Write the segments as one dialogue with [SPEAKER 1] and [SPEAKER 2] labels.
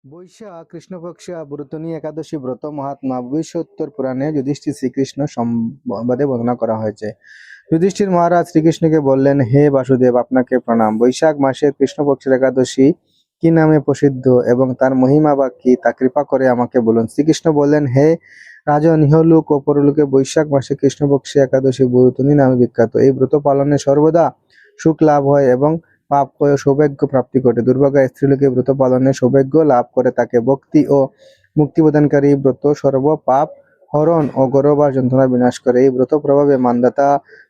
[SPEAKER 1] বৈশাখ কৃষ্ণপক্ষ ব্রতনী একাদশী ব্রত মহাত্মা ভবিষ্যোত্তর পুরাণে যুধিষ্ঠির শ্রীকৃষ্ণ সংবাদে বর্ণনা করা হয়েছে। যুধিষ্ঠির মহারাজ শ্রীকৃষ্ণকে বললেন, হে বাসুদেব, আপনাকে প্রণাম। বৈশাখ মাসের কৃষ্ণপক্ষের একাদশী কি নামে প্রসিদ্ধ এবং তার মহিমা বা কি তা কৃপা করে আমাকে বলুন। শ্রীকৃষ্ণ বললেন, হে রাজন, ইহলোক ও পরলোকে বৈশাখ মাসে কৃষ্ণপক্ষী একাদশী ব্রতনী নামে বিখ্যাত। এই ব্রত পালনে সর্বদা সুখ লাভ হয় এবং পাপ ও সৌভাগ্য প্রাপ্তি ঘটে। দুর্ভাগা স্ত্রীলোকে ব্রত পালনে সৌভাগ্য লাভ করে তাকে ভক্তি ও মুক্তি প্রদানকারী ব্রত সর্ব পাপ হরণ ও গর্ভবার যন্ত্রণা বিনাশ করে। এই ব্রত প্রভাবে মান্ধাতা,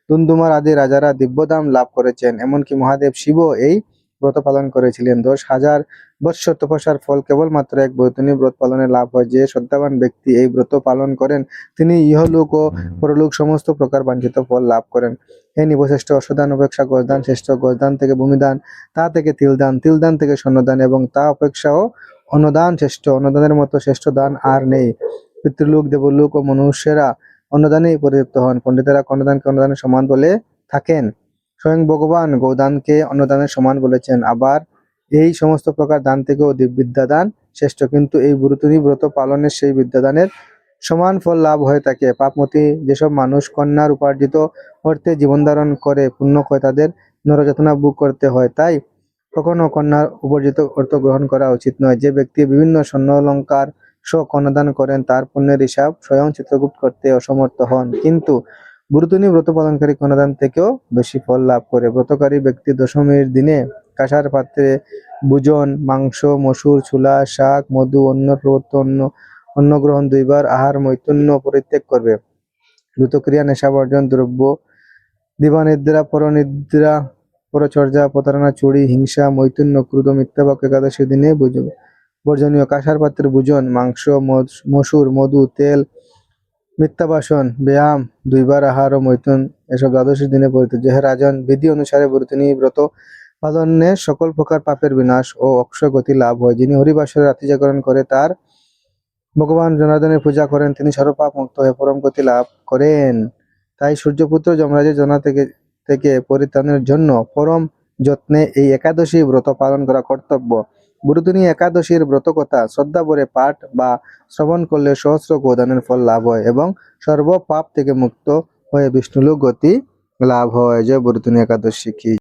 [SPEAKER 1] দুন্দুমার আদি রাজারা দিব্যধাম লাভ করেছেন। এমনকি মহাদেব শিবও এই ব্রত পালন করেছিলেন। 10,000 বৎসর তপস্যার ফল কেবলমাত্র এক বৈতরণী ব্রত পালনে লাভ হয়। যে শ্রদ্ধাবান ব্যক্তি এই ব্রত পালন করেন তিনি ইহলোক ও পরলোক সমস্ত প্রকার বাঞ্ছিত ফল লাভ করেন। হে নিবশ্রেষ্ঠ, অশ্বদান অপেক্ষা গজদান শ্রেষ্ঠ, গজদান থেকে ভূমিদান, তা থেকে তিলদান, তিলদান থেকে স্বর্ণদান এবং তা অপেক্ষাও অন্নদান শ্রেষ্ঠ। অন্নদানের মতো শ্রেষ্ঠ দান আর নেই। পিতৃলোক, দেবলোক ও মনুষ্যেরা অন্নদানেই পরিতৃপ্ত হন। পণ্ডিতেরা কন্যাদানকে অন্নদানের সমান বলে থাকেন। স্বয়ং ভগবান গৌদানকে অন্নদানের সমান বলেছেন। আবার এই সমস্ত প্রকার দান থেকেও বিদ্যাদান শ্রেষ্ঠ, কিন্তু এই ব্রতনী ব্রত পালনের সেই বিদ্যাদানের সমান ফল লাভ হয়ে থাকে। পাপমতী যেসব মানুষ কন্যার উপার্জিত অর্থে জীবন ধারণ করে পুণ্য হয়, তাদের নরযাতনা ভোগ করতে হয়। তাই কখনো কন্যার উপার্জিত অর্থ গ্রহণ করা উচিত নয়। যে ব্যক্তি বিভিন্ন স্বর্ণালঙ্কার সহ কন্যাদান করেন তার পুণ্যের হিসাব স্বয়ং চিত্রগুপ্ত করতে অসমর্থ হন, কিন্তু ব্রতনী ব্রত পালনকারী কন্যাদান থেকেও বেশি ফল লাভ করে। ব্রতকারী ব্যক্তি দশমীর দিনে কাঁসার পাত্রে ভোজন, মাংস, মসুর, ছোলা, শাক, মধু, অন্ন প্রদত্ত অন্ন গ্রহণ, 2 বার আহার, মৈথুন্য পরিত্যাগ করবে। দ্রুতক্রিয়া, নেশাবর্জন, দ্রব্য দিবানিদ্রা, পরনিদ্রা, পরচর্যা, প্রতারণা, চুরি, হিংসা, মৈথুন্য, ক্রোধ, মিথ্যাবাক্য একাদশীর দিনে বর্জনীয়। কাঁসার পাত্রের ভোজন, মাংস, মসুর, মধু, তেল, মিথ্যাবাসন, ব্যায়াম, 2 বার আহার ও মৈথুন এসব দ্বাদশীর দিনে পরিত্যাজ্য। হে রাজন, বিধি অনুসারে ব্রতনী ব্রত পালনে সকল প্রকার পাপের বিনাশ ও অক্ষয় গতি লাভ হয়। যিনি হরিবাসরে রাত্রি জাগরণ করে তার ভগবান জনার্দনের পূজা করেন তিনি সর্বপাপ মুক্ত হয়ে পরম গতি লাভ করেন। তাই সূর্যপুত্র যমরাজের জনা থেকে থেকে পরিত্রাণের জন্য পরম যত্নে এই একাদশী ব্রত পালন করা কর্তব্য। ব্রতনী একাদশীর ব্রত কথা শ্রদ্ধা ভরে পাঠ বা শ্রবণ করলে সহস্র গোদানের ফল লাভ হয় এবং সর্ব পাপ থেকে মুক্ত হয়ে বিষ্ণুলোক গতি লাভ হয়। জয় ব্রতনী একাদশী কি